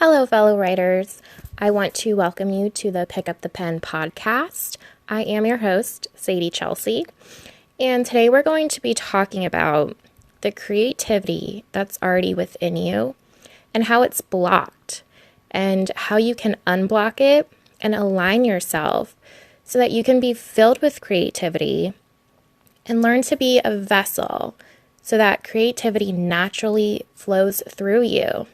Hello, fellow writers. I want to welcome you to the Pick Up the Pen podcast. I am your host, Sadie Chelsea, and today we're going to be talking about the creativity that's already within you and how it's blocked and how you can unblock it and align yourself so that you can be filled with creativity and learn to be a vessel so that creativity naturally flows through you,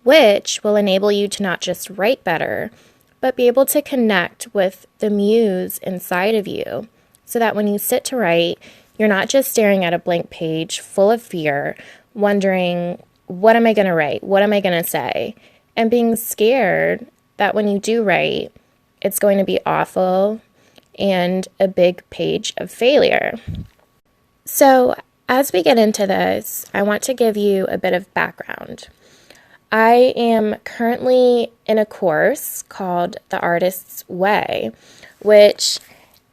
which will enable you to not just write better, but be able to connect with the muse inside of you so that when you sit to write, you're not just staring at a blank page full of fear, wondering, what am I going to write? What am I going to say? And being scared that when you do write, it's going to be awful and a big page of failure. So as we get into this, I want to give you a bit of background. I am currently in a course called The Artist's Way, which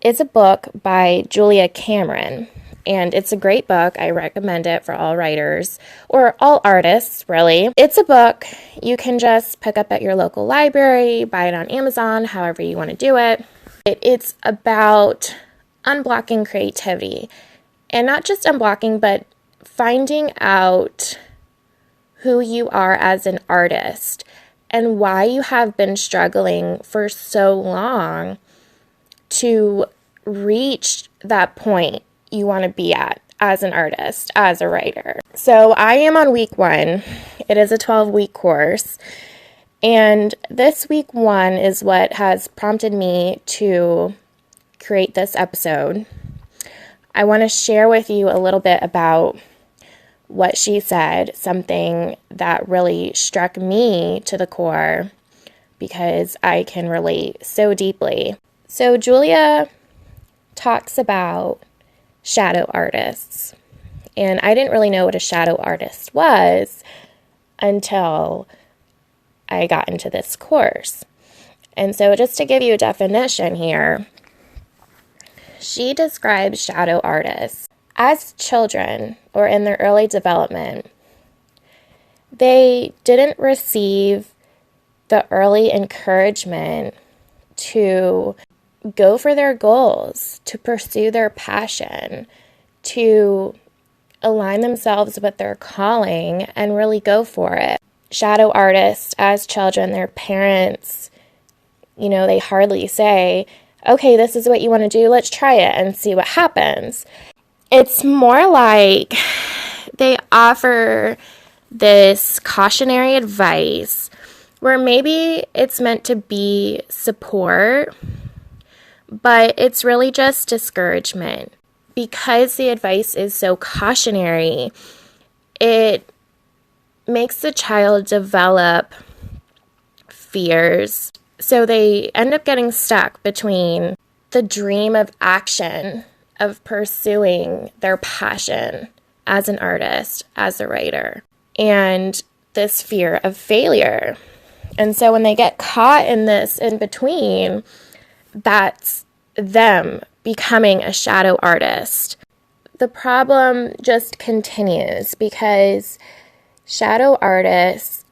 is a book by Julia Cameron, and it's a great book. I recommend it for all writers, or all artists, really. It's a book you can just pick up at your local library, buy it on Amazon, however you want to do it. It's about unblocking creativity, and not just unblocking, but finding out who you are as an artist and why you have been struggling for so long to reach that point you want to be at as an artist, as a writer. So I am on week 1. It is a 12-week course. And this week 1 is what has prompted me to create this episode. I want to share with you a little bit about what she said, something that really struck me to the core because I can relate so deeply. So Julia talks about shadow artists, and I didn't really know what a shadow artist was until I got into this course. And so just to give you a definition here, she describes shadow artists as children, or in their early development. They didn't receive the early encouragement to go for their goals, to pursue their passion, to align themselves with their calling and really go for it. Shadow artists, as children, their parents, they hardly say, okay, this is what you want to do, let's try it and see what happens. It's more like they offer this cautionary advice where maybe it's meant to be support, but it's really just discouragement. Because the advice is so cautionary, it makes the child develop fears. So they end up getting stuck between the dream of action, of pursuing their passion as an artist, as a writer, and this fear of failure. And so when they get caught in this in between, that's them becoming a shadow artist. The problem just continues because shadow artists,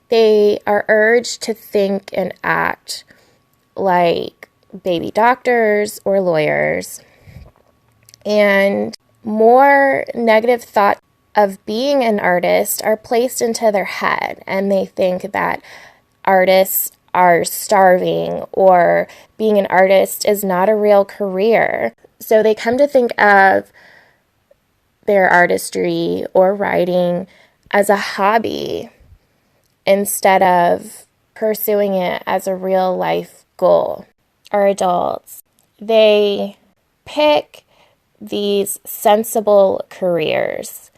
they are urged to think and act like baby doctors or lawyers. And more negative thoughts of being an artist are placed into their head, and they think that artists are starving or being an artist is not a real career. So they come to think of their artistry or writing as a hobby instead of pursuing it as a real life goal. Our adults, they pick these sensible careers,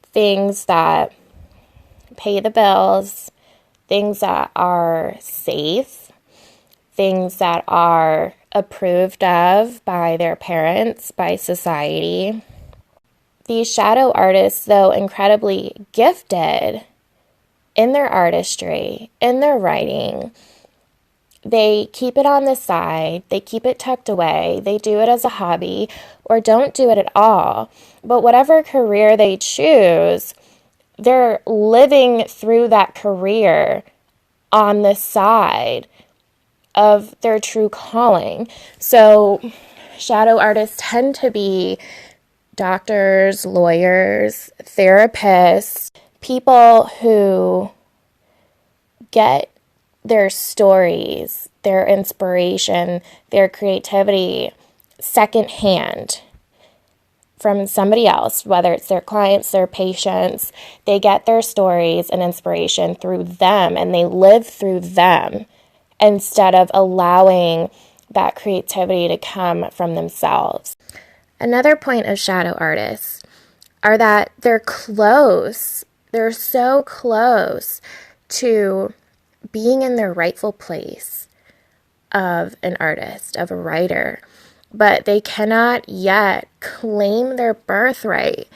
things that pay the bills, things that are safe, things that are approved of by their parents, by society. These shadow artists, though incredibly gifted in their artistry, in their writing, they keep it on the side, they keep it tucked away, they do it as a hobby, or don't do it at all. But whatever career they choose, they're living through that career on the side of their true calling. So shadow artists tend to be doctors, lawyers, therapists, people who get their stories, their inspiration, their creativity secondhand from somebody else, whether it's their clients, their patients. They get their stories and inspiration through them, and they live through them instead of allowing that creativity to come from themselves. Another point of shadow artists are that they're close. They're so close to being in their rightful place of an artist, of a writer, but they cannot yet claim their birthright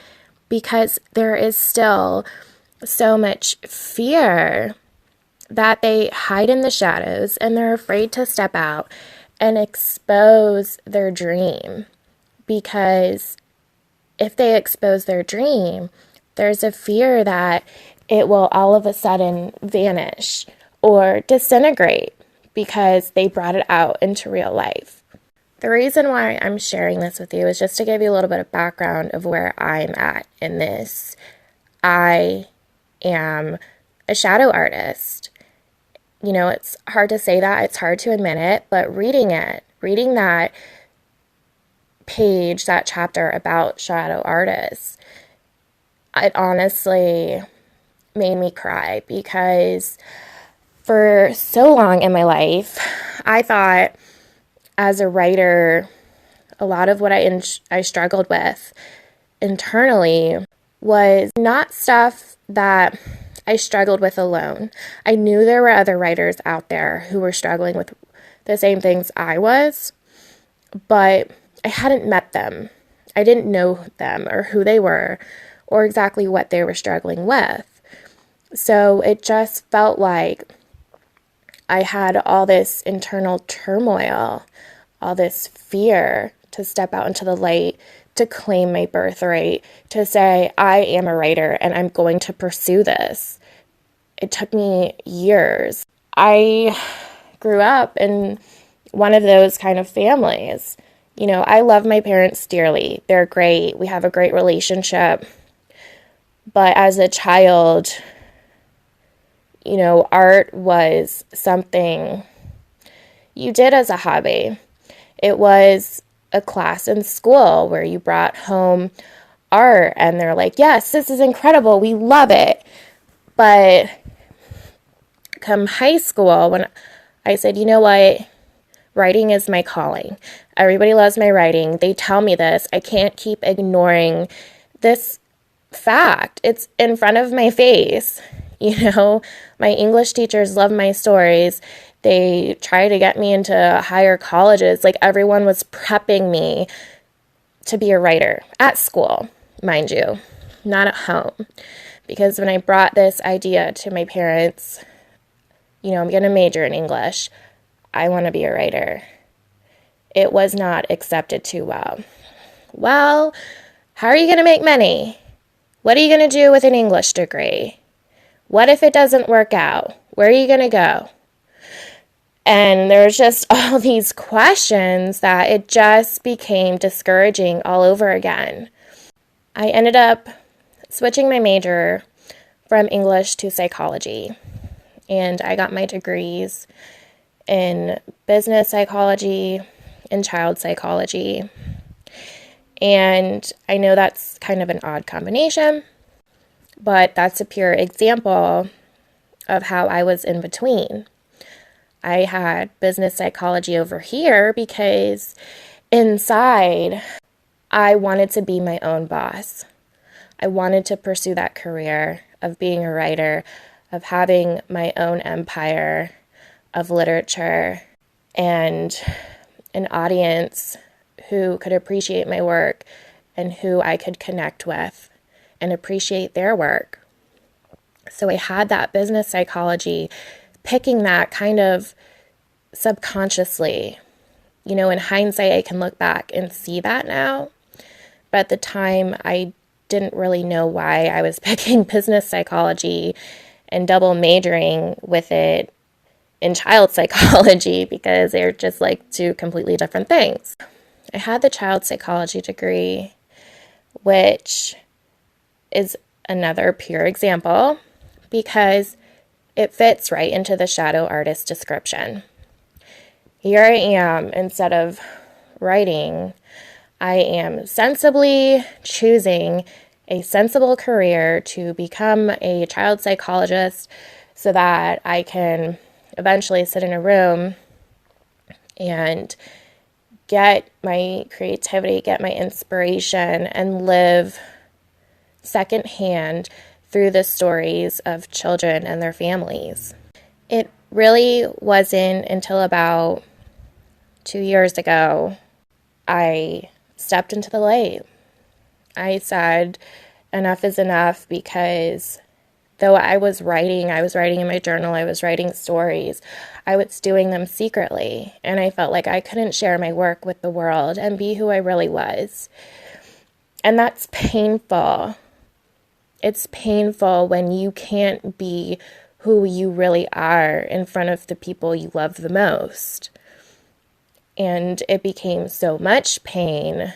because there is still so much fear that they hide in the shadows, and they're afraid to step out and expose their dream. Because if they expose their dream, there's a fear that it will all of a sudden vanish or disintegrate because they brought it out into real life. The reason why I'm sharing this with you is just to give you a little bit of background of where I'm at in this. I am a shadow artist. You know, it's hard to say that, it's hard to admit it, but reading that page, that chapter about shadow artists, it honestly made me cry, because for so long in my life, I thought as a writer, a lot of what I struggled with internally was not stuff that I struggled with alone. I knew there were other writers out there who were struggling with the same things I was, but I hadn't met them. I didn't know them or who they were or exactly what they were struggling with. So it just felt like I had all this internal turmoil, all this fear to step out into the light, to claim my birthright, to say, I am a writer and I'm going to pursue this. It took me years. I grew up in one of those kind of families. You know, I love my parents dearly. They're great. We have a great relationship. But as a child, you know, art was something you did as a hobby. It was a class in school where you brought home art and they're like, yes, this is incredible. We love it. But come high school, when I said, you know what, writing is my calling. Everybody loves my writing. They tell me this. I can't keep ignoring this fact. It's in front of my face. You know, my English teachers love my stories. They try to get me into higher colleges. Like, everyone was prepping me to be a writer at school, mind you, not at home. Because when I brought this idea to my parents, you know, I'm going to major in English, I want to be a writer, it was not accepted too well. Well, how are you going to make money? What are you going to do with an English degree? What if it doesn't work out? Where are you going to go? And there's just all these questions that it just became discouraging all over again. I ended up switching my major from English to psychology. And I got my degrees in business psychology and child psychology. And I know that's kind of an odd combination, but that's a pure example of how I was in between. I had business psychology over here because inside I wanted to be my own boss. I wanted to pursue that career of being a writer, of having my own empire of literature and an audience who could appreciate my work and who I could connect with and appreciate their work. So I had that business psychology, picking that kind of subconsciously. In hindsight, I can look back and see that now. But at the time, I didn't really know why I was picking business psychology and double majoring with it in child psychology, because they're just like two completely different things. I had the child psychology degree, which is another pure example because it fits right into the shadow artist description. Here I am, instead of writing, I am sensibly choosing a sensible career to become a child psychologist so that I can eventually sit in a room and get my creativity, get my inspiration, and live secondhand through the stories of children and their families. It really wasn't until about 2 years ago I stepped into the light. I said enough is enough, because though I was writing in my journal, I was writing stories, I was doing them secretly, and I felt like I couldn't share my work with the world and be who I really was. And that's painful. It's painful when you can't be who you really are in front of the people you love the most. And it became so much pain.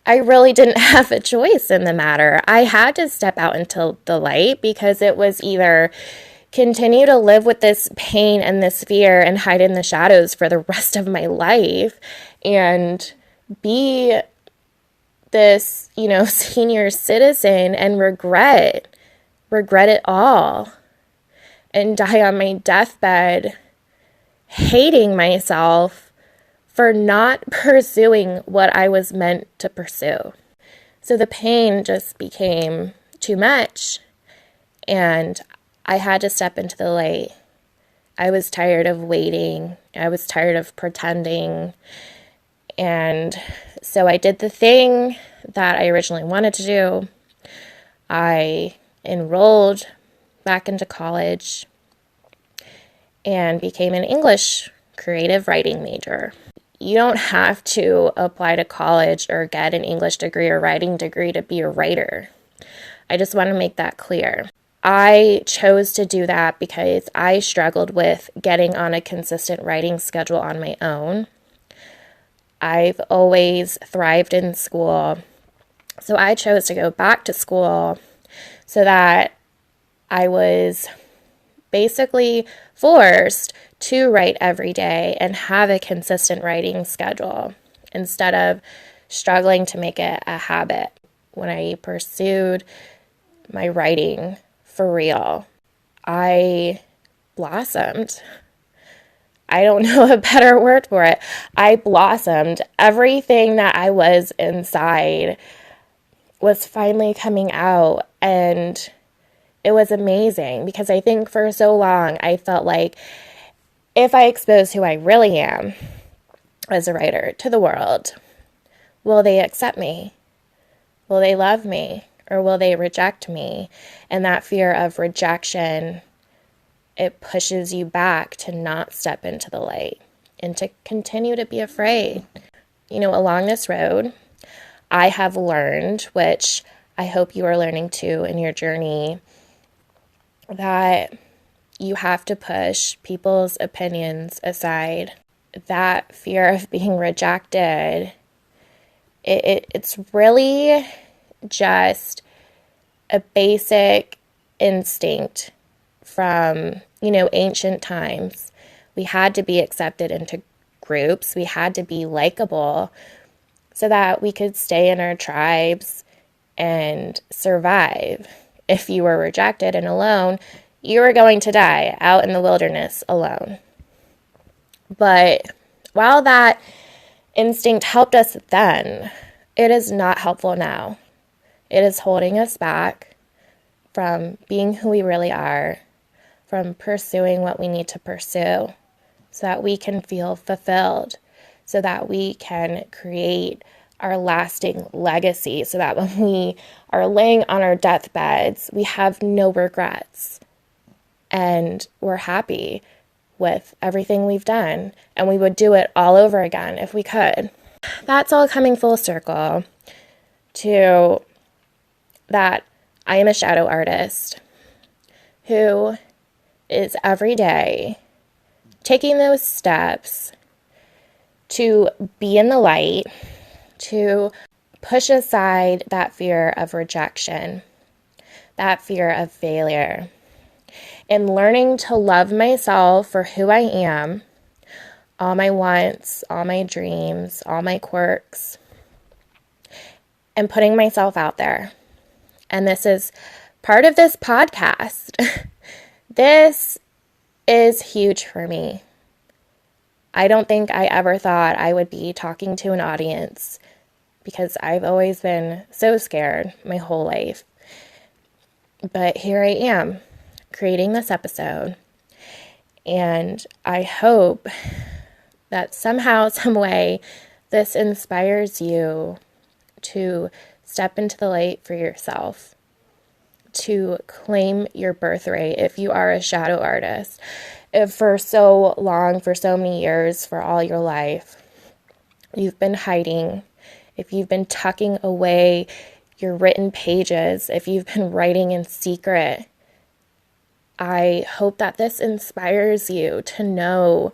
I really didn't have a choice in the matter. I had to step out into the light, because it was either continue to live with this pain and this fear and hide in the shadows for the rest of my life and be this, senior citizen and regret it all and die on my deathbed hating myself for not pursuing what I was meant to pursue. So the pain just became too much, and I had to step into the light. I was tired of waiting. I was tired of pretending. And so I did the thing that I originally wanted to do. I enrolled back into college and became an English creative writing major. You don't have to apply to college or get an English degree or writing degree to be a writer. I just want to make that clear. I chose to do that because I struggled with getting on a consistent writing schedule on my own. I've always thrived in school, so I chose to go back to school so that I was basically forced to write every day and have a consistent writing schedule instead of struggling to make it a habit. When I pursued my writing for real, I blossomed. I don't know a better word for it. I blossomed. Everything that I was inside was finally coming out, and it was amazing, because I think for so long I felt like if I expose who I really am as a writer to the world, will they accept me? Will they love me? Or will they reject me? And that fear of rejection, it pushes you back to not step into the light and to continue to be afraid. Along this road, I have learned, which I hope you are learning too in your journey, that you have to push people's opinions aside. That fear of being rejected, it's really just a basic instinct from, ancient times. We had to be accepted into groups. We had to be likable so that we could stay in our tribes and survive. If you were rejected and alone, you were going to die out in the wilderness alone. But while that instinct helped us then, it is not helpful now. It is holding us back from being who we really are, from pursuing what we need to pursue so that we can feel fulfilled, so that we can create our lasting legacy, so that when we are laying on our deathbeds, we have no regrets and we're happy with everything we've done, and we would do it all over again if we could. That's all coming full circle to that I am a shadow artist who is every day taking those steps to be in the light, to push aside that fear of rejection, that fear of failure, and learning to love myself for who I am, all my wants, all my dreams, all my quirks, and putting myself out there. And this is part of this podcast. This is huge for me. I don't think I ever thought I would be talking to an audience because I've always been so scared my whole life. But here I am creating this episode, and I hope that somehow, some way, this inspires you to step into the light for yourself, to claim your birthright if you are a shadow artist. If for so long, for so many years, for all your life, you've been hiding, if you've been tucking away your written pages, if you've been writing in secret, I hope that this inspires you to know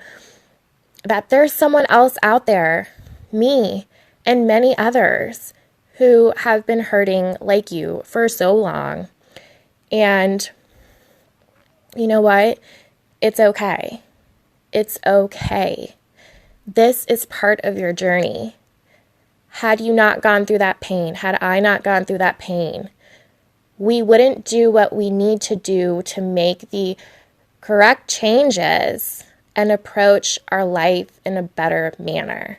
that there's someone else out there, me and many others, who have been hurting like you for so long. And you know what? It's okay. It's okay. This is part of your journey. Had you not gone through that pain, had I not gone through that pain, we wouldn't do what we need to do to make the correct changes and approach our life in a better manner.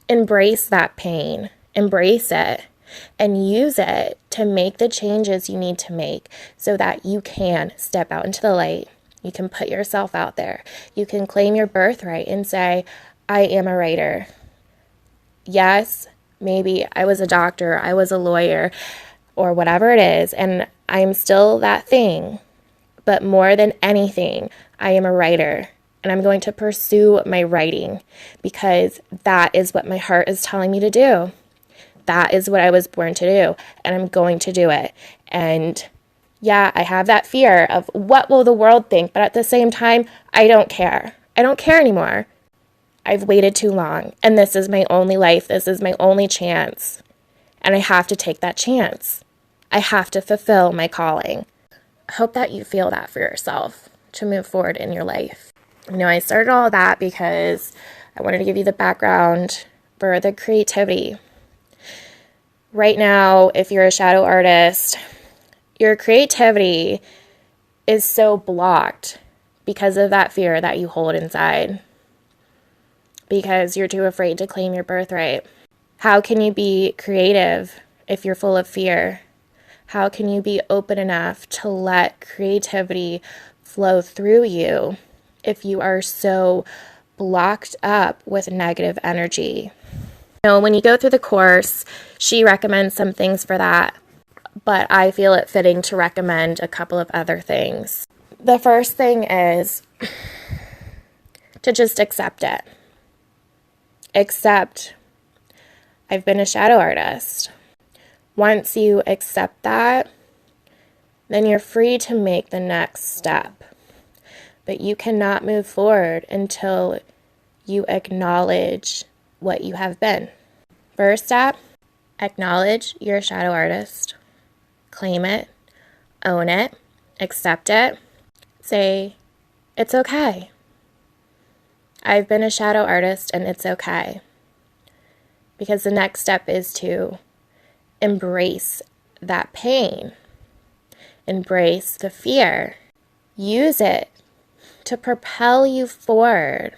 Embrace that pain. Embrace it. And use it to make the changes you need to make so that you can step out into the light. You can put yourself out there. You can claim your birthright and say, I am a writer. Yes, maybe I was a doctor, I was a lawyer, or whatever it is, and I'm still that thing. But more than anything, I am a writer. And I'm going to pursue my writing because that is what my heart is telling me to do. That is what I was born to do, and I'm going to do it. And yeah, I have that fear of what will the world think, but at the same time, I don't care. I don't care anymore. I've waited too long, and this is my only life. This is my only chance, and I have to take that chance. I have to fulfill my calling. I hope that you feel that for yourself to move forward in your life. You know, I started all that because I wanted to give you the background for the creativity. Right now, if you're a shadow artist, your creativity is so blocked because of that fear that you hold inside. Because you're too afraid to claim your birthright. How can you be creative if you're full of fear? How can you be open enough to let creativity flow through you if you are so blocked up with negative energy? You know, when you go through the course, she recommends some things for that, but I feel it fitting to recommend a couple of other things. The first thing is to just accept it. Accept, I've been a shadow artist. Once you accept that, then you're free to make the next step. But you cannot move forward until you acknowledge what you have been. First step, acknowledge you're a shadow artist. Claim it, own it, accept it. Say, it's okay. I've been a shadow artist and it's okay. Because the next step is to embrace that pain. Embrace the fear. Use it to propel you forward,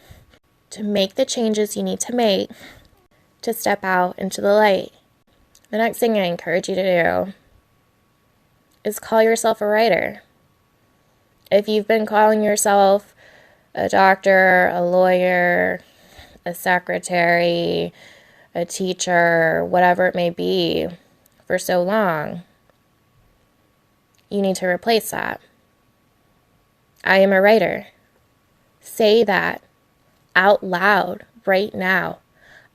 to make the changes you need to make to step out into the light. The next thing I encourage you to do is call yourself a writer. If you've been calling yourself a doctor, a lawyer, a secretary, a teacher, whatever it may be, for so long, you need to replace that. I am a writer. Say that out loud right now.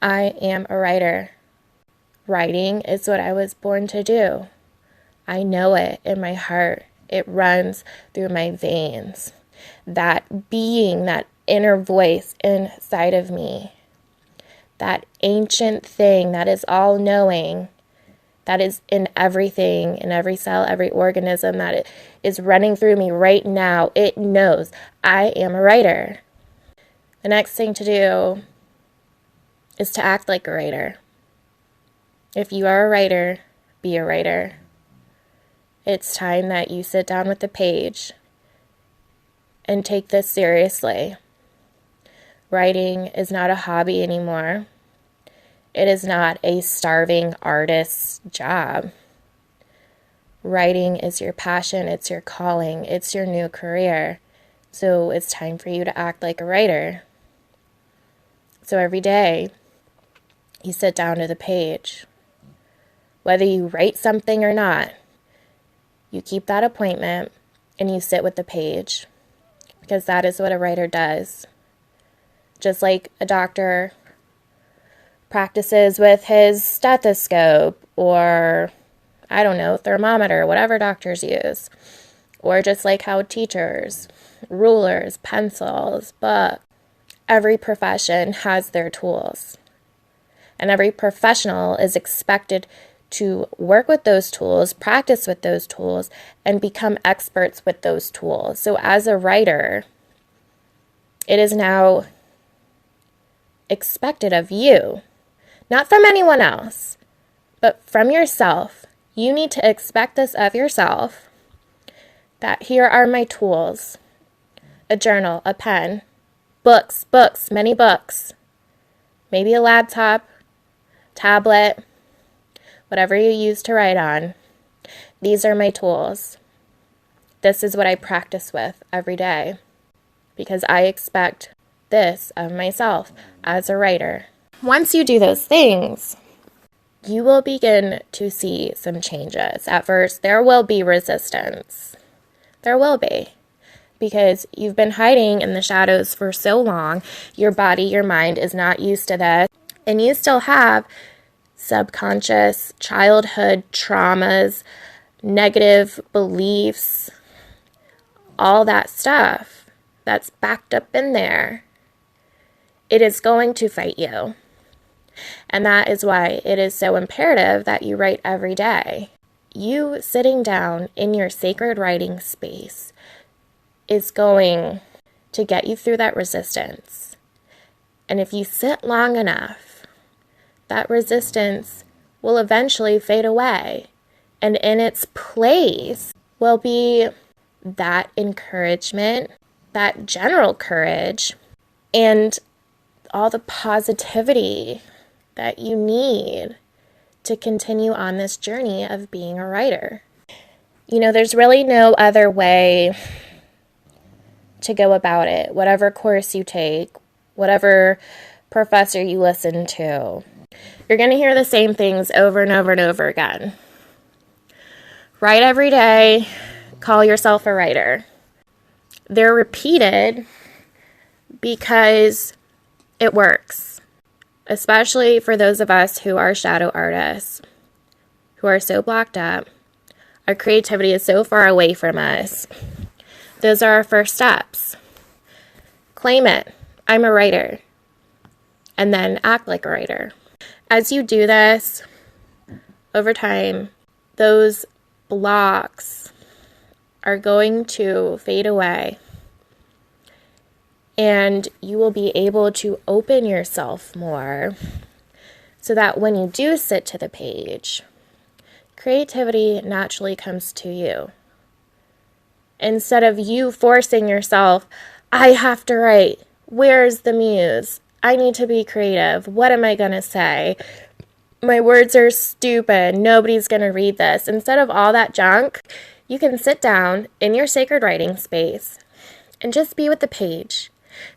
I am a writer. Writing is what I was born to do. I know it in my heart. It runs through my veins. That being, that inner voice inside of me, that ancient thing that is all-knowing, that is in everything, in every cell, every organism, that it is running through me right now. It knows I am a writer. The next thing to do is to act like a writer. If you are a writer, be a writer. It's time that you sit down with the page and take this seriously. Writing is not a hobby anymore. It is not a starving artist's job. Writing is your passion, it's your calling, it's your new career. So it's time for you to act like a writer. So every day, you sit down to the page. Whether you write something or not, you keep that appointment and you sit with the page. Because that is what a writer does. Just like a doctor practices with his stethoscope or, I don't know, thermometer, whatever doctors use. Or just like how teachers, rulers, pencils, books, every profession has their tools. And every professional is expected to work with those tools, practice with those tools, and become experts with those tools. So as a writer, it is now expected of you, not from anyone else, but from yourself. You need to expect this of yourself, that here are my tools: a journal, a pen, books, many books, maybe a laptop, tablet, whatever you use to write on. These are my tools. This is what I practice with every day because I expect this of myself as a writer. Once you do those things, you will begin to see some changes. At first, there will be resistance. There will be. Because you've been hiding in the shadows for so long, your body, your mind is not used to this, and you still have subconscious childhood traumas, negative beliefs, all that stuff that's backed up in there. It is going to fight you. And that is why it is so imperative that you write every day. You sitting down in your sacred writing space is going to get you through that resistance. And if you sit long enough, that resistance will eventually fade away. And in its place will be that encouragement, that general courage, and all the positivity that you need to continue on this journey of being a writer. You know, there's really no other way to go about it. Whatever course you take, whatever professor you listen to, you're going to hear the same things over and over and over again. Write every day, call yourself a writer. They're repeated because it works, especially for those of us who are shadow artists, who are so blocked up. Our creativity is so far away from us. Those are our first steps. Claim it. I'm a writer. And then act like a writer. As you do this, over time, those blocks are going to fade away. And you will be able to open yourself more so that when you do sit to the page, creativity naturally comes to you. Instead of you forcing yourself, I have to write. Where's the muse? I need to be creative. What am I going to say? My words are stupid. Nobody's going to read this. Instead of all that junk, you can sit down in your sacred writing space and just be with the page.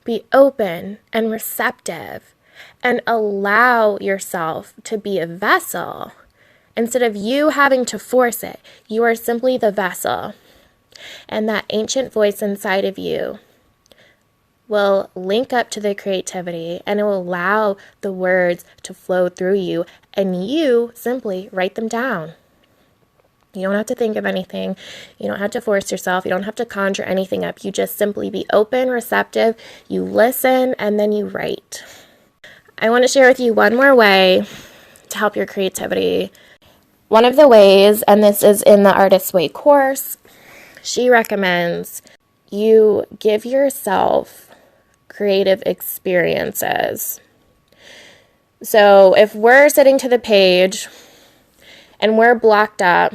Be open and receptive and allow yourself to be a vessel. Instead of you having to force it, you are simply the vessel. And that ancient voice inside of you will link up to the creativity and it will allow the words to flow through you and you simply write them down. You don't have to think of anything. You don't have to force yourself. You don't have to conjure anything up. You just simply be open, receptive, you listen, and then you write. I want to share with you one more way to help your creativity. One of the ways, and this is in the Artist's Way course, she recommends you give yourself creative experiences. So if we're sitting to the page and we're blocked up,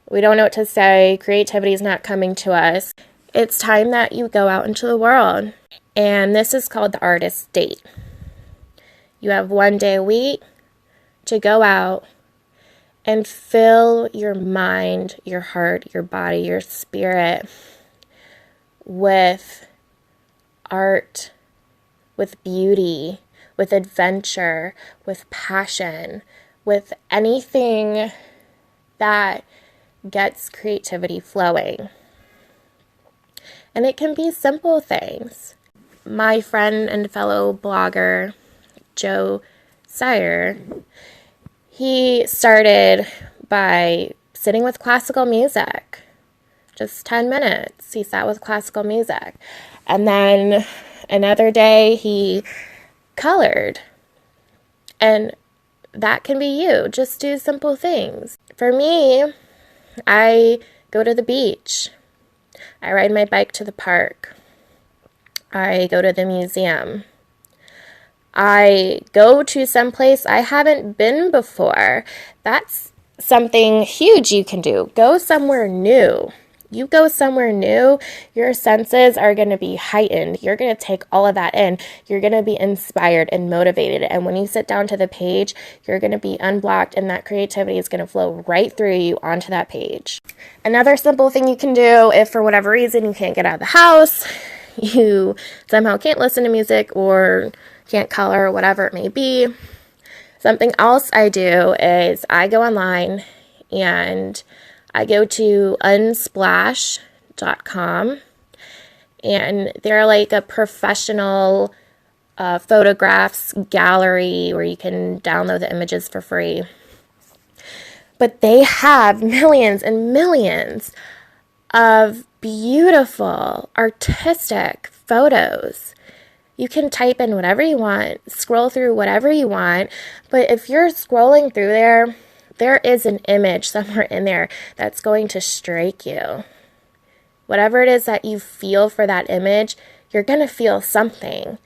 we don't know what to say, creativity is not coming to us, it's time that you go out into the world. And this is called the artist date. You have one day a week to go out and fill your mind, your heart, your body, your spirit with art, with beauty, with adventure, with passion, with anything that gets creativity flowing. And it can be simple things. My friend and fellow blogger, Joe Sire, he started by sitting with classical music. Just 10 minutes, he sat with classical music. And then another day he colored. And that can be you. Just do simple things. For me, I go to the beach. I ride my bike to the park. I go to the museum. I go to some place I haven't been before. That's something huge you can do. Go somewhere new. You go somewhere new, your senses are going to be heightened. You're going to take all of that in. You're going to be inspired and motivated. And when you sit down to the page, you're going to be unblocked, and that creativity is going to flow right through you onto that page. Another simple thing you can do, if for whatever reason you can't get out of the house, you somehow can't listen to music or can't color or whatever it may be, something else I do is I go online and I go to unsplash.com, and they're like a professional photographs gallery where you can download the images for free. But they have millions and millions of beautiful, artistic photos. You can type in whatever you want, scroll through whatever you want, but if you're scrolling through there is an image somewhere in there that's going to strike you. Whatever it is that you feel for that image, you're going to feel something.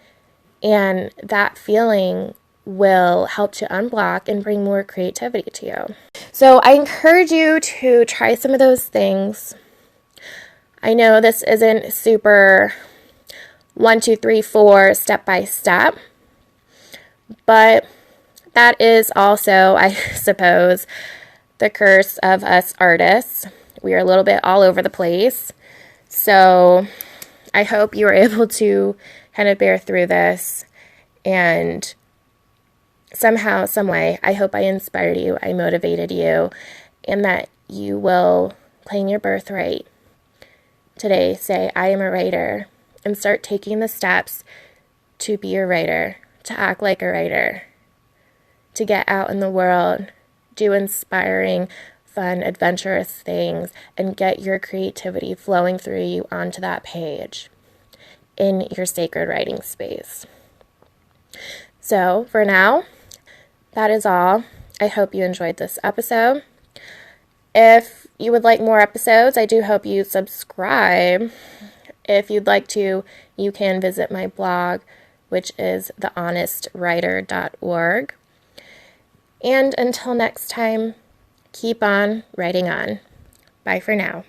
And that feeling will help to unblock and bring more creativity to you. So I encourage you to try some of those things. I know this isn't super 1, 2, 3, 4 step by step, but that is also, I suppose, the curse of us artists. We are a little bit all over the place. So I hope you were able to kind of bear through this, and somehow, some way, I hope I inspired you, I motivated you, and that you will claim your birthright. Today, say, I am a writer, and start taking the steps to be a writer, to act like a writer, to get out in the world, do inspiring, fun, adventurous things, and get your creativity flowing through you onto that page in your sacred writing space. So for now, that is all. I hope you enjoyed this episode. If you would like more episodes, I do hope you subscribe. If you'd like to, you can visit my blog, which is thehonestwriter.org. And until next time, keep on writing on. Bye for now.